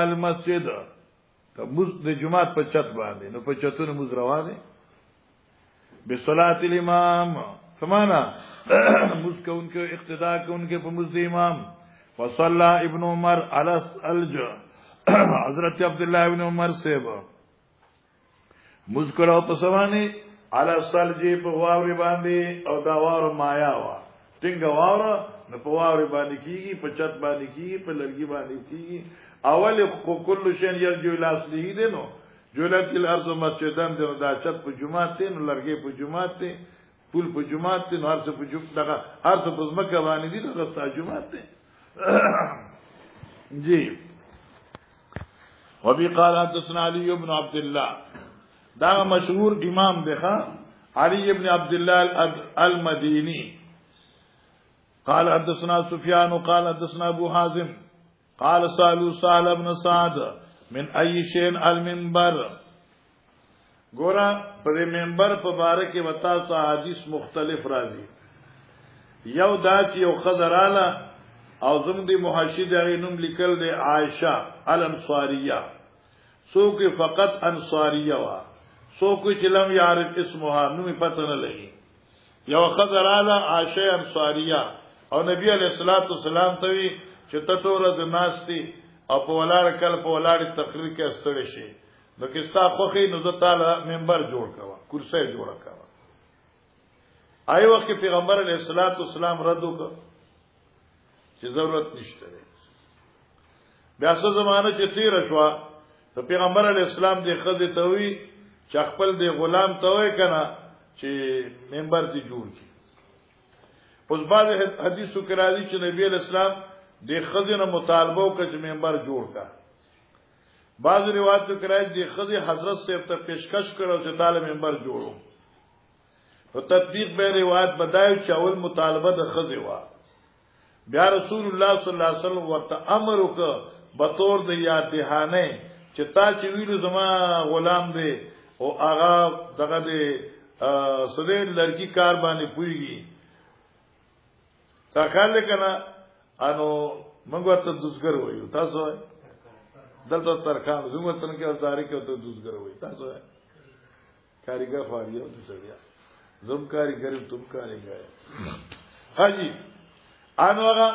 المسجد ته مز د جمعات په چت باندې نو په چتونو مز روا دي بصلات الامام سمانا مز کوونکو اقتدا کوونکو په مز د امام وصلى ابن عمر على الج حضرت عبد الله ابن عمر صاحب مز کړه په سواني على الثلج په واوري باندې او دا واور مایا وا څنګه واور نو په واوري باندې کیږي په چت باندې کیږي په لرګي باندې کیږي اول کل شین یرجو الى اصله دي نو جولت الارض مسجدان دي دا چت په جمعه ته نو لرګي په جمعه ته پول په جمعه ته نو هر څه په جمعه دغه هر څه په مکه باندې دي دغه څه جمعه ته جی وبي قال حدثنا علي بن عبد الله دا مشهور امام دغه علي بن عبد الله المديني قال حدثنا سفيان قال حدثنا ابو حازم قال سالو سال ابن سعد من اي شيء المنبر ګورا په منبر په باره کې وتا څه حدیث مختلف راځي یو دا چې یو خضراله او زمدي محشد عینم لیکل دی عائشه الانصاریه سو کې فقط انصاریه وا سو کې چې لم يعرف اسمها نو پته نه لګي یو خضراله عائشه انصاریه او نبی علیہ الصلوۃ والسلام ته وی چې تطور د ناشتي او په ولاړ کل په ولاړ تقریر کې استړی شي نو کستا خوخي نو تعالی منبر جوړ کوا کرسي جوړ کوا آی وخت پیغمبر علیہ الصلوۃ والسلام رد وکړ چې ضرورت نشته بیا څه زمانه چې تیر شو ته پیغمبر علیہ السلام دې خزه ته وی چې خپل دې غلام ته وای کنه چې منبر دې جوړ کړي پس بعد حدیثو کې راځي چې نبی علیہ السلام د خزینه مطالبه وکړ چې منبر جوړ کا بعض روایتو کې راځي د خزي حضرت صاحب ته پیشکش کړو چې تعالی منبر جوړو او تطبیق به روایت بدایو چې اول مطالبه د خزي وا بیا رسول الله صلی الله علیه وسلم ورته امر وکړ به تور د یاد دهانه چې تا چې ویلو زما غلام دی او هغه دغه دی سده لړکی کار باندې پويږي تا کار لکنه انو موږ ته دوزګر وایو تاسو دلته ترخان زموږ ته کې ازاري کې ته دوزګر وایو تاسو کاریګر فاریو د سړیا زم کاریګر تم کاریګر حاجی انو هغه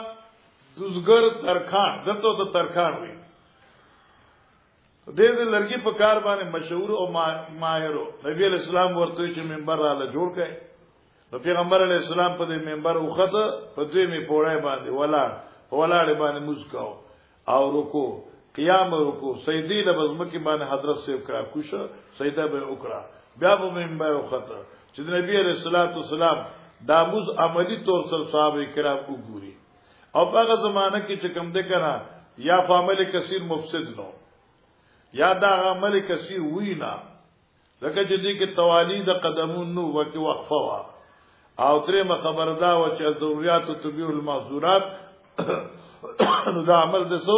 دوزګر ترخان دلته ته ترخان وایي دې لړکی په کار باندې مشهور او ماهرو نبی علیہ السلام ورته چې منبر رااله جوړ کړي نو پیغمبر علیہ السلام په دې منبر وخته په دې می پوره باندې ولاړ باندې مسکاو او رکوع قیام رکوع سجدی د بزمکی باندې حضرت صاحب کرا کوشه سجده به وکړه بیا په منبر وخته چې نبی علیہ الصلوۃ والسلام دا موز عملی طور سره صحابه کرام وګوري او هغه زمانہ کې چې کوم دې کړه یا عمل کثیر مفسد نو یا دا عمل کثیر وینا لکه چې دې کې توالی د قدمون نو وکي وقفه وا او درې خبردا و چې ضرورت او تبیع المحظورات نو دا عمل دسو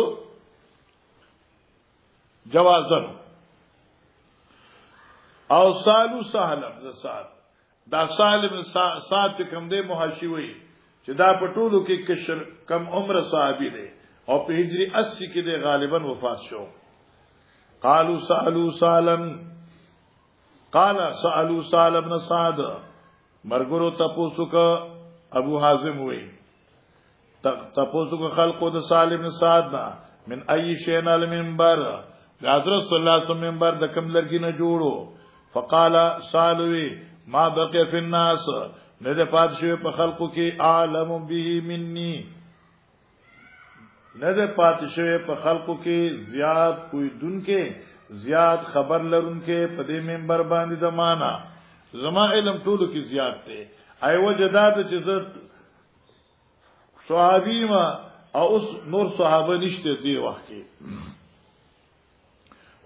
جوازن او سالو سهلم زسات دا سالم سات کوم دې محشی وي چې دا پټولو کې کشر کم عمر صحابي دي او په هجری 80 کې دې غالبا وفات شو قالوا سالو سالم قال سالو سال ابن سعد مرګرو تاسو کا ابو حازم وی تاسو کا خلقو د سالم بن سعد من اي شيء المنبر حضرت صلی الله علیه وسلم منبر د کم لرګي نه جوړو فقال سالوی ما بقي في الناس نه د پادشاه په خلقو کې عالم به مني نه د پادشاه په خلقو کې زیات کوئی دن کې زیات خبر لرونکې په دې منبر باندې د معنا زما علم ټولو کې زیات دی ای وجدات چې صحابي ما او اوس نور صحابه نشته دی وخت کې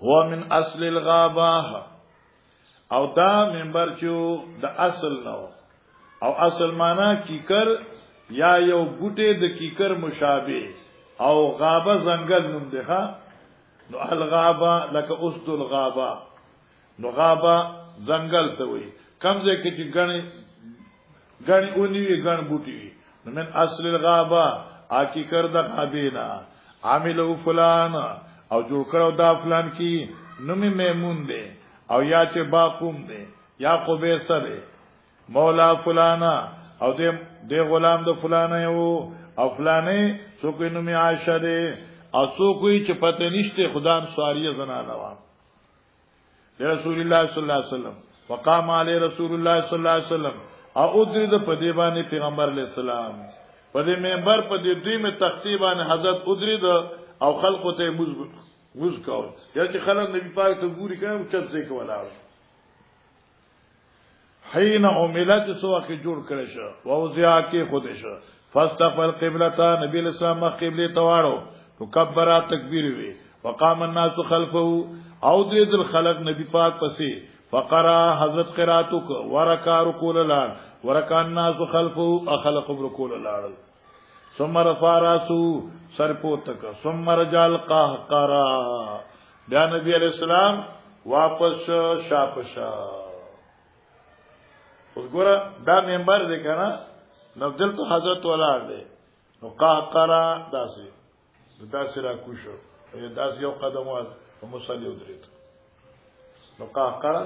هو من اصل الغابه او دا منبر چې د اصل نو او اصل معنا کیکر یا یو بوټه د کیکر مشابه او غابه زنګل نوم دی ها نو الغابه لکه اسد الغابه نو غابه زنګل ته وي کمزه کې چې غني اونې وي غن بوټي وي من اصل الغابه اکی کر د غابینا عاملو فلان او جوړ کړو دا فلان کی نومي میمون دی او یا چې باقوم دی یا قبیصه دی مولا فلانا او دې غلام د فلانه یو او فلانه څوک نومي عائشه دی او څوک چې پته نشته خدان سواریه زنانه و رسول الله صلی الله علیه وسلم وقام علی رسول الله صلی الله علیه وسلم او درید په دی باندې پیغمبر علیہ السلام په دې منبر په دې دوی می تختیبان حضرت ادرید او خلق ته موز کاو یا چې خلک نبی پاک ته ګوري کوي چې څه کوي ولاړ حين عملت سو کې جوړ کړی شو او ضیا کې خود شو فاستقبل قبلته نبی اسلام قبله تواړو مکبره تکبیر وی وقام الناس خلفه او درید الخلق نبی پاک پسې فقرا حضرت قراتو کو ورکا رکول لار ورکا الناس خلفه اخلق رکول لار ثم رفع راسو سر پورتک ثم رجال قهقرا بیا نبی علیہ السلام واپس شاپشا اوس ګور دا منبر دی کنه نو دلته حضرت ولار دی نو قهقرا داسې را کوشو داسې یو قدم واز او مصلی ودرید نو قهقرا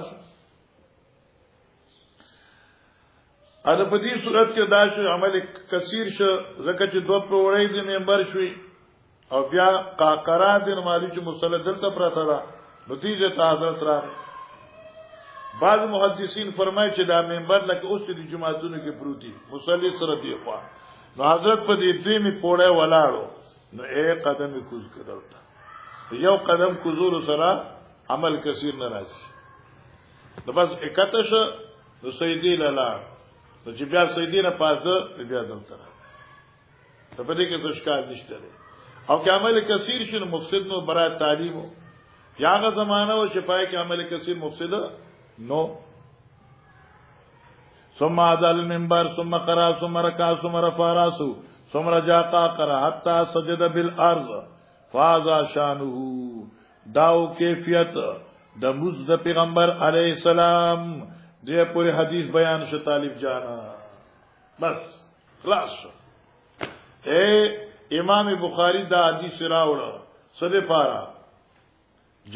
اده په دې صورت کې دا شو عمل کثیر شو زکه چې دوه پروړې د منبر شوي او بیا قهقرا د مالی چې مصلی دلته پراته ده نتیجه ته حضرت را بعض محدثین فرمایي چې دا منبر لکه اوس د جمعهتونو کې پروتي مصلی سره دی خو نو حضرت په دې دوی می پوړې ولاړو نو اے قدم کوز کړل یو قدم کوزور سره عمل کثیر نه راځي نو بس اکاتش نو سیدی لاله نو چې بیا سیدی نه پازه بیا دلته ته په دې کې څه ښکار نشته او که عمل کثیر شنو مفسد نو برای تعلیم یاغه زمانہ او شفای کې عمل کثیر مفسد نو ثم عدل المنبر ثم قرأ ثم ركع ثم رفع راسه ثم رجع قرأ حتى سجد بالارض فاذا شانه داو کیفیت د موږ د پیغمبر علی السلام دې پوری حدیث بیان شو طالب جانا بس خلاص شو اے امام بخاری دا حدیث راوړه سده پارا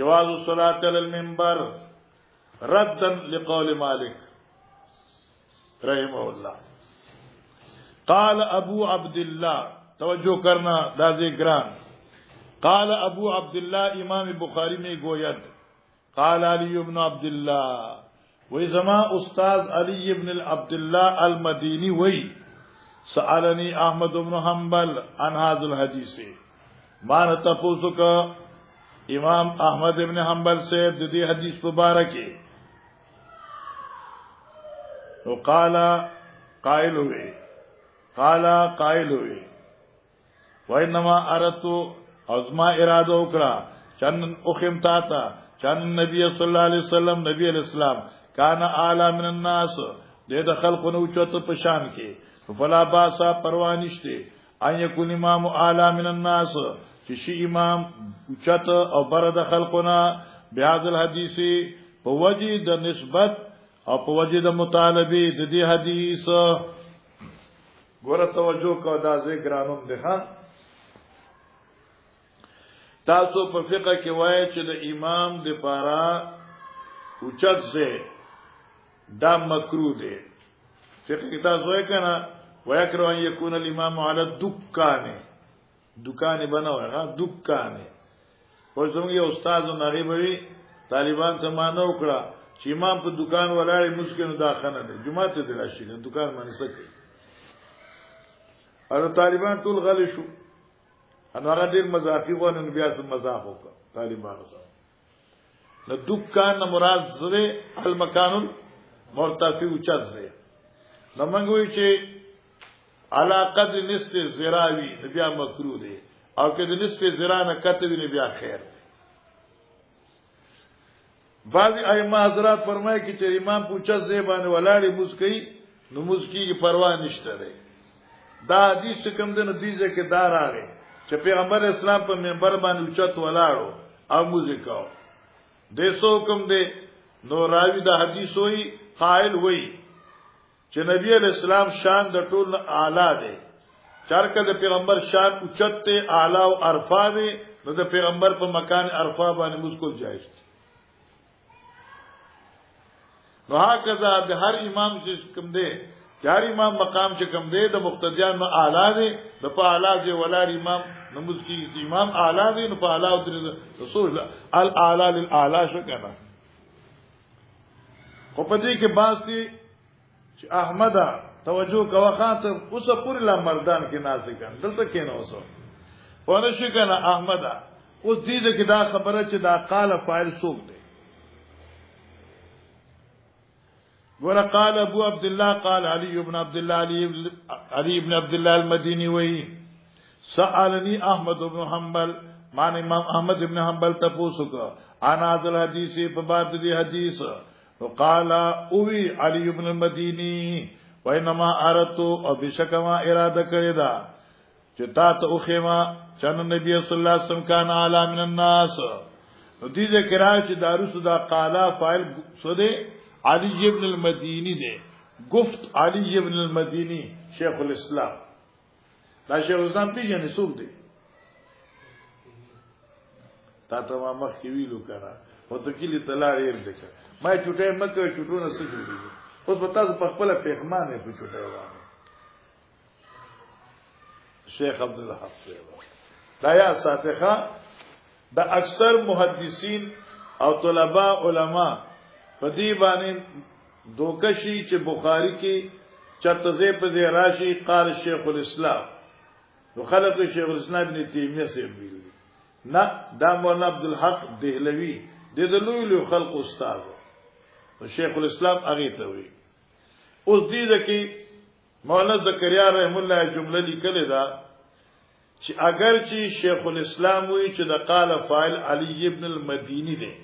جواز الصلاة علی المنبر ردا لقول مالک رحمه الله قال ابو عبد الله توجہ کرنا دازی گران قال ابو عبد الله امام بخاری میں گوید قال علی بن عبد الله وی زما استاد علی بن عبد الله المدینی وی سألنی احمد بن حنبل عن هذا الحديث ما تفوسو کا امام احمد بن حنبل سے دې حدیث مبارک تو قال قائل ہوئے وانما اردت ازما اراده وکړه چن اخمتا تا چن نبی صلی الله علیه وسلم نبی علیہ السلام کان اعلی من الناس دې د خلقونو چوت په شان کې فلا باسا پروا نشته ان یکون امام اعلی من الناس چې شی امام چوت او بر د خلقونه بهذا الحديث په وجه د نسبت او په وجه د مطالبه د دې حدیث ګوره توجه کو دا زه ګرانوم ده ها تاسو په فقہ کې وایي چې د امام د پارا اوچت زه دا مکروه ده فقہ کې تاسو وایي کنه ويكره ان يكون الامام على دکان بنوي ها دکان په څنګه یو استاد نغیبوي طالبان ته مانو کړه چې امام په دکان ولاړ مسکینو داخنه ده جمعه ته دی راشي دکان باندې سکه او طالبان ټول غلي شو انو هغه ډیر مزاحي ونه بیا څه مزاح وکړه طالبانو سره د دکان مراد زره المکان مرتفع اوچت زه نو موږ وی چې علاقه د نصف زراوی بیا مکروه دی او که د نصف زرا نه کته وی بیا خیر دی بعض ائمه حضرات فرمایي چې امام پوښتنه زبانه ولاړی مسکی نو مسکی کی پروا نشته دی دا حدیث کوم د نتیجه کې دار راغی چې پیغمبر اسلام په منبر باندې اوچت ولاړو او موزیکاو دیسو کوم دی نو راوی دا حدیث وی قائل وی چې نبی علیہ السلام شان د ټول اعلی دی چرکه د پیغمبر شان اوچت ته اعلی او ارفا دی نو د پیغمبر په مکان عرفه باندې مذکور جایز دي. نو هکذا د هر امام چې کوم دی هر امام مقام چې کوم دی د مقتدیان نو اعلی دی د په اعلی دی ولر امام نماز کی امام اعلی دی نو په اعلی او رسول الاعلى للاعلى شو کنه. خو په دې کې باز دي چې احمد توجه کوه خاطر اوسه پوری لا مردان کې نازکان دلته کې نه اوسه ونه شي کنه احمد اوس دې کې دا خبره چې دا قال فاعل سوق دی. ګوره قال ابو عبد الله قال علي بن عبد الله علي بن عبد الله المديني وی سألني احمد بن حنبل مان امام احمد بن حنبل تاسو کو انا ذل حدیث په باب دې حدیث وقال اوي علي بن المديني وانما اردت او بشکما اراده کړی دا چې تا ته اوخما چن نبی صلی الله علیه وسلم کان اعلی من الناس. نو دې ذکر چې دارو صدا قال فاعل سده علي ابن المديني دے گفت علي ابن المديني شیخ الاسلام دا شیخ الاسلام پیجنې څوک دی تا ته ما مخ کې ویلو کنه او ته کلی تلار یې دکړه ما چټه مکه چټونه څه جوړي اوس په تاسو په خپل پیغمانه په چټه وانه شیخ عبد الحق دا یا ساتخه دا اکثر محدثین او طلباء علما پدی باندې دوکشي چې بخاری کې چتزه په دې راشي قال شیخ الاسلام نو خلق شیخ الاسلام ابن تیمیه سے ویل نه دا مولانا عبد الحق دهلوی د لوی خلق استاد او شیخ الاسلام هغه ته وی. اوس دې کې مولانا زکریا رحم الله جمله لیکل دا چې اگر چې شیخ الاسلام وی چې د قال فاعل علی ابن المديني دی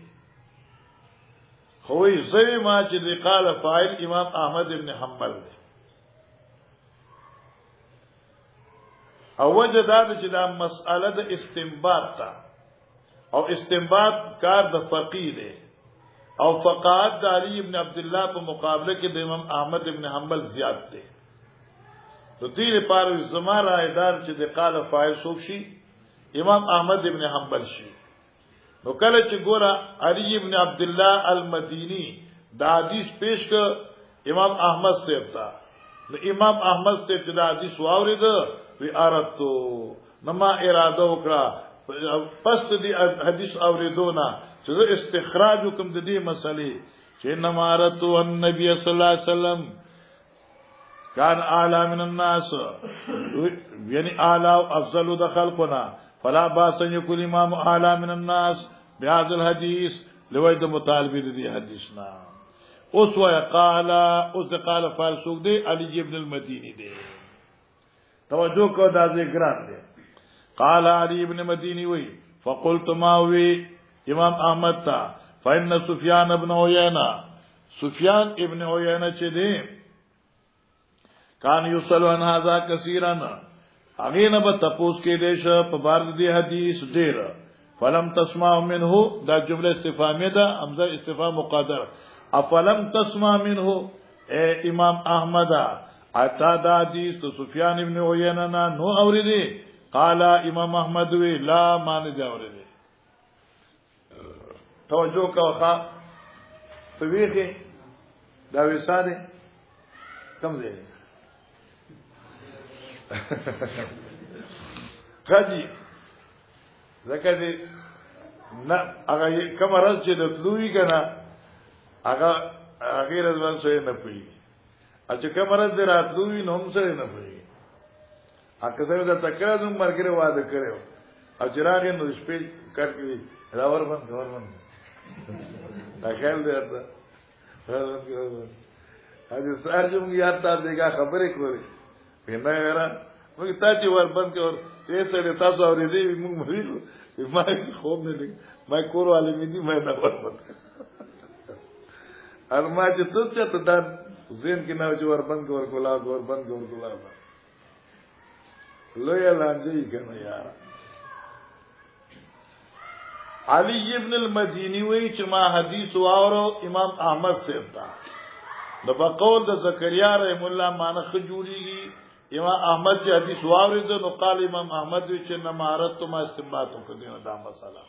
خوی زوی ما چې دی قال فاعل امام احمد ابن حنبل دی او وجه دا چې دا مسأله د استنباط تا او استنباط کار د فقيه دی او فقاهت د علی ابن عبد الله په مقابله کې د امام احمد ابن حنبل زیات دی. تو دې لپاره زماره ادار چې د قال فاعل څوک شي امام احمد ابن حنبل شي. نو کله چې ګوره علي ابن عبد الله المديني دا حدیث پیش ک امام احمد صاحب ته نو امام احمد صاحب دا حدیث واورید وی ارتو نما اراده وکړه پس دې حدیث اوریدونه چې استخراج کوم د دې مسلې چې نما ارتو النبي صلی الله علیه وسلم کان اعلی من الناس یعنی اعلی او افضل د خلقنا فلا باس یکل امام اعلی من الناس بهذا الحديث لوید مطالبه دي حدیثنا اوس وای قال فالسوق دي علي ابن المديني دي توجه کو دا ذکران دي قال علي ابن المديني وي فقلت ما وي امام احمد تا فإن سفيان ابن عيينة چې دي کان یصلو ان هذا كثيرا اغینه به تپوس کې دیش په بار دي حدیث ډیر فلم تسمع منه دا جمله استفهامیه ده حمزه استفهام مقدر افلم تسمع منه اے امام احمد اتا دا حدیث تو سفیان ابن عیینه نو اوریدي قال امام احمد وی لا مان دي اوریدي. توجه کوه تویخه دا وساده کم دی قاضي زکه دې نه هغه کوم راز چې د تلوي کنه هغه غیر ځوان سره نه پوي چې کوم راز دې راتلوي نو هم سره نه پوي اګه زه دا تکړه زوم مرګره واده کړو او چې راغی نو شپې کټ کړی راور باندې دا خیال دې اته هغه سارجم یاد تا دېګه خبرې کوي نه یاره موږ ته چې ور باندې اور یې سره تاسو اورېدې موږ مریضو ما خوب نه لګ ما کور والے مې دي ما نه ور باندې ارما چې ته ته دا زین کې نه چې ور باندې ور کولا لوی لانجی کنه یار. علی ابن المديني وی چې ما حدیث واورو امام احمد سے تا د بقول د زکریا رحم الله مانه خجوړيږي امام احمد چې حدیث واورید نو قال امام احمد چې نه مهارت ما استنباط وکړو دا مسله